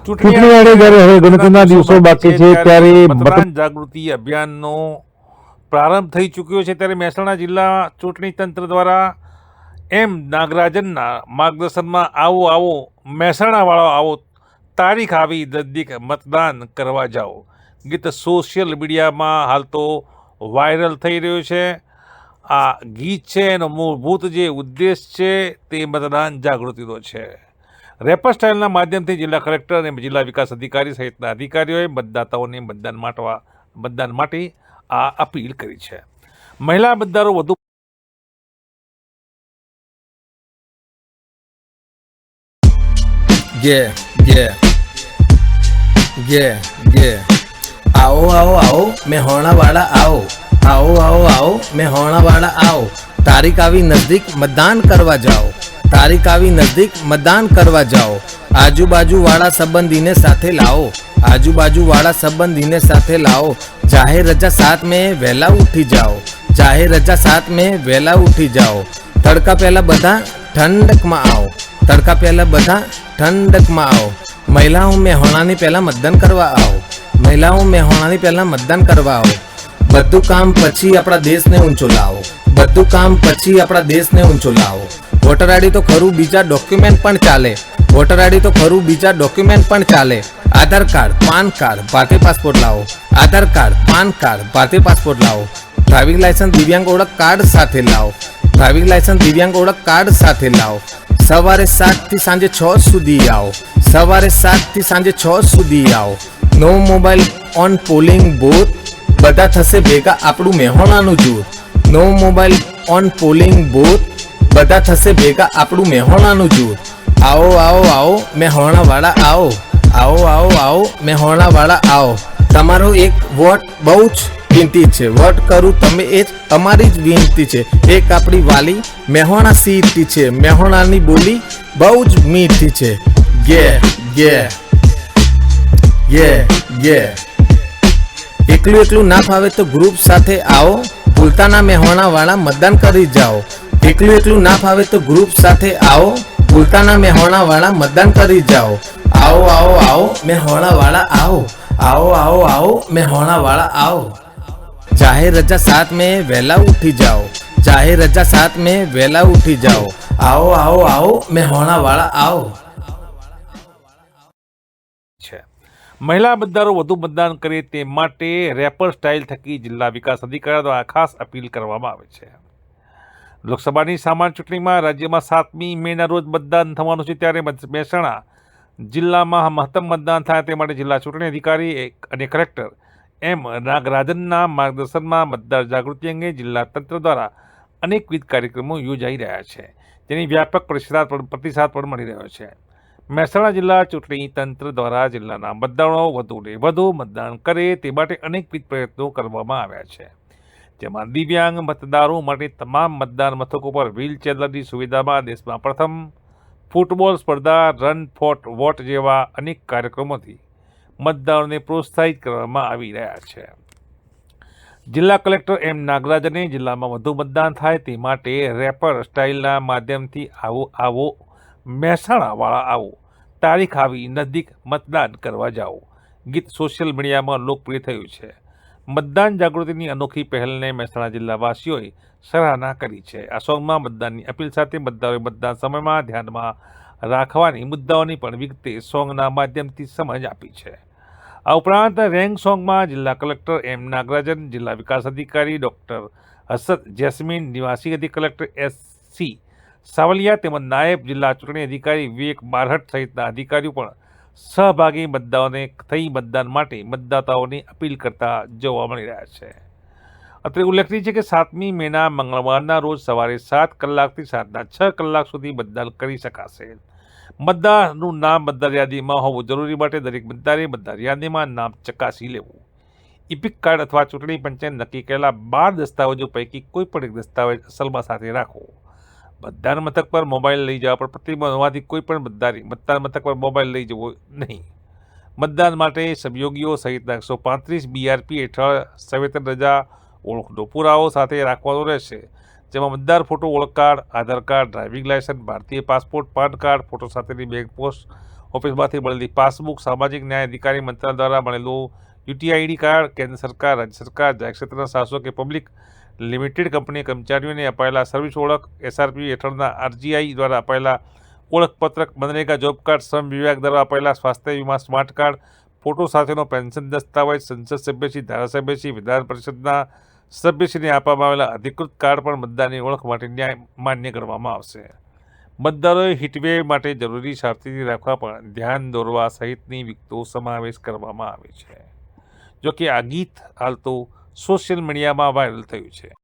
ચૂંટણી આડે જ્યારે હવે ગણતરીના દિવસો બાકી છે ત્યારે મતદાન જાગૃતિ અભિયાનનો પ્રારંભ થઈ ચૂક્યો છે, ત્યારે મહેસાણા જિલ્લા ચૂંટણી તંત્ર દ્વારા એમ નાગરાજનના માર્ગદર્શનમાં આવો આવો મહેસાણાવાળો આવો, તારીખ આવી નજીક મતદાન કરવા જાઓ ગીત સોશિયલ મીડિયામાં હાલ તો વાયરલ થઈ રહ્યું છે। આ ગીત છે એનો મૂળભૂત જે ઉદ્દેશ છે તે મતદાન જાગૃતિનો છે। રેપર સ્ટાઇલના માધ્યમથી જિલ્લા કલેક્ટર અને જિલ્લા વિકાસ અધિકારી સહિતના અધિકારીઓએ મતદાતાઓને મતદાન માટે આ અપીલ કરી છે। મહિલા મતદારો વધુ आओ आओ आओ मेहोणा वाला आओ, आओ आओ आओ मेहोणा वाला आओ, तारीख आवी नजदीक मतदान करवा जाओ, तारीख आवी नजदीक मतदान करवा जाओ। आजू बाजू वाला संबंधी साथे लाओ, आजू बाजू वाला संबंधी साथे लाओ। जाहिर रजा साथ में वहेला उठी जाओ, जाहिर रजा साथ में वहेला उठी जाओ। तड़का पहला बधा ठंडक में आओ, तड़का पहला बधा ठंडक में आओ। महिलाओं में होना पहला मतदान करवा आओ, महिलाओं में होना पहला मतदान करवा आओ। बधु काम पछी अपना देश ने ऊंचो लाओ, बधु काम पछी अपना देश ने ऊंचो लाओ। वोटर आईडी तो खरू बीजा डॉक्यूमेंट पण चाले, वोटर आईडी तो खरू बीजा डॉक्यूमेंट पण चाले। आधार कार्ड, पान कार्ड, भारतीय पासपोर्ट लाओ, आधार कार्ड, पान कार्ड, भारतीय पासपोर्ट लाओ। ड्राइविंग लाइसेंस दिव्यांग ओळख कार्ड साथे लाओ, ड्राइविंग लाइसेंस दिव्यांग ओळख कार्ड साथे लाओ। सवारे 7 થી સાંજે 6 સુધી आओ, सवारे 7 થી સાંજે 6 સુધી आओ। No mobile on polling booth, બધા થશે ભેગા આપણું મહેસાણાનું જૂથ। No mobile on polling booth, બધા થશે ભેગા આપણું મહેસાણાનું જૂથ। આવો આવો આવો મહેસાણા વાળા આવો, આવો આવો આવો મહેસાણા વાળા આવો। તમારો એક વોટ બહુ જ કિંમતી છે, વોટ કરું તમે એ જ તમારી જ વિનંતી છે। એક આપણી વાલી મહેસાણા સીટથી છે, મહેસાણાની બોલી બહુ જ મીઠી છે। ગે ગે ગે ગે એકલું એકલું ના ફાવે તો ગ્રુપ સાથે આવો, ભૂલતા ના મહેસાણા વાળા મતદાન કરી જાઓ। એકલું એકલું ના ફાવે તો ગ્રુપ સાથે આવો, ભૂલતા ના મહેસાણા વાળા મતદાન કરી જાઓ। આવો આવો આવો મહેસાણા વાળા આવો, आओ आओ आओ महेसाणा वाला आओ। जाहिर रजा साथ में वहेला उठी जाओ, जाहिर रजा साथ में वहेला उठी जाओ। आओ आओ आओ महेसाणा वाला आओ। મહિલા મતદારો વધુ મતદાન કરે તે માટે રેપર સ્ટાઇલ થકી જિલ્લા વિકાસ અધિકારી દ્વારા ખાસ અપીલ કરવામાં આવે છે। લોકસભાની સામાન્ય ચૂંટણીમાં રાજ્યમાં 7મી મેના રોજ મતદાન થવાનું છે, ત્યારે મહેસાણા જિલ્લામાં મહત્તમ મતદાન થાય તે માટે જિલ્લા ચૂંટણી અધિકારી અને કલેક્ટર એમ નાગરાજનના માર્ગદર્શનમાં મતદાર જાગૃતિ અંગે જિલ્લા તંત્ર દ્વારા અનેકવિધ કાર્યક્રમો યોજાઈ રહ્યા છે, જેની વ્યાપક પ્રતિસાદ પણ મળી રહ્યો છે। મહેસાણા જિલ્લા ચૂંટણી તંત્ર દ્વારા જિલ્લાના મતદારો વધુને વધુ મતદાન કરે તે માટે અનેકવિધ પ્રયત્નો કરવામાં આવ્યા છે, જેમાં દિવ્યાંગ મતદારો માટે તમામ મતદાન મથકો પર વ્હીલચેરની સુવિધામાં દેશમાં પ્રથમ ફૂટબોલ સ્પર્ધા, રન ફોર વોટ જેવા અનેક કાર્યક્રમોથી મતદારોને પ્રોત્સાહિત કરવામાં આવી રહ્યા છે। જિલ્લા કલેક્ટર એમ નાગરાજને જિલ્લામાં વધુ મતદાન થાય તે માટે રેપર સ્ટાઇલના માધ્યમથી આવો આવો મહેસાણાવાળા આવો, તારીખ આવી નજીક મતદાન કરવા જાઓ ગીત સોશિયલ મીડિયામાં લોકપ્રિય થયું છે। મતદાન જાગૃતિની અનોખી પહેલને મહેસાણા જિલ્લાવાસીઓએ સરાહના કરી છે। આ સોંગમાં મતદાનની અપીલ સાથે મતદારોએ મતદાન સમયમાં ધ્યાનમાં રાખવાની મુદ્દાઓની પણ વિગતે સોંગના માધ્યમથી સમજ આપી છે। આ ઉપરાંત રેંગ સોંગમાં જિલ્લા કલેક્ટર એમ નાગરાજન, જિલ્લા વિકાસ અધિકારી ડૉક્ટર હસરત જેસ્મીન, નિવાસી અધિક કલેક્ટર SC સાવલિયા તેમજ નાયબ જિલ્લા ચૂંટણી અધિકારી વિવેક બારહટ સહિતના અધિકારીઓ પણ સહભાગી મતદારોને થઈ મતદાન માટે મતદાતાઓની અપીલ કરતા જોવા મળી રહ્યા છે। અત્રે ઉલ્લેખનીય છે કે 7મી મેના મંગળવારના રોજ સવારે 7 કલાકથી સાંજના 6 કલાક સુધી મતદાન કરી શકાશે। મતદારનું નામ મતદાર યાદીમાં હોવું જરૂરી માટે દરેક મતદારે મતદાર યાદીમાં નામ ચકાસી લેવું। ઇપિક કાર્ડ અથવા ચૂંટણી પંચે નક્કી કરેલા 12 દસ્તાવેજો પૈકી કોઈ પણ એક દસ્તાવેજ અસલમાં સાથે રાખવો। મતદાન મથક પર મોબાઈલ લઈ જવા પર પ્રતિબંધ હોવાથી કોઈ પણ મતદારે મતદાન મથક પર મોબાઈલ લઈ જવો નહીં। મતદાન માટે સહયોગીઓ સહિતના 135 BRP હેઠળ સવેતન રજા ઓળખનો પુરાવો સાથે રાખવાનો રહેશે, જેમાં મતદાર ફોટો, ઓળખ કાર્ડ, આધાર કાર્ડ, ડ્રાઇવિંગ લાયસન્સ, ભારતીય પાસપોર્ટ, પાન કાર્ડ, ફોટો સાથેની બેંક પોસ્ટ ઓફિસમાંથી મળેલી પાસબુક, સામાજિક ન્યાય અધિકારી મંત્રાલય દ્વારા મળેલું UTID કાર્ડ, કેન્દ્ર સરકાર, રાજ્ય સરકાર, જાહેર ક્ષેત્રના શાસકો કે પબ્લિક લિમિટેડ કંપની કર્મચારીઓને અપાયેલા સર્વિસ ઓળખ, SRP હેઠળના RGI દ્વારા અપાયેલા ઓળખપત્રક, મનરેગા જોબ કાર્ડ, શ્રમ વિભાગ દ્વારા અપાયેલા સ્વાસ્થ્ય વીમા સ્માર્ટ કાર્ડ, ફોટો સાથેનો પેન્શન દસ્તાવેજ, સંસદ સભ્યશ્રી, ધારાસભ્યશ્રી, વિધાન પરિષદના સભ્યશ્રીને આપવામાં આવેલા અધિકૃત કાર્ડ પણ મતદારની ઓળખ માટે માન્ય ગણવામાં આવશે. મતદારોએ હીટવેવ માટે જરૂરી સાવચેતી રાખવા પણ ધ્યાન દોરવા સહિતની વિગતો સમાવેશ કરવામાં આવે છે. જો કે આ ગીત હાલ તો સોશિયલ મીડિયામાં વાયરલ થયું છે.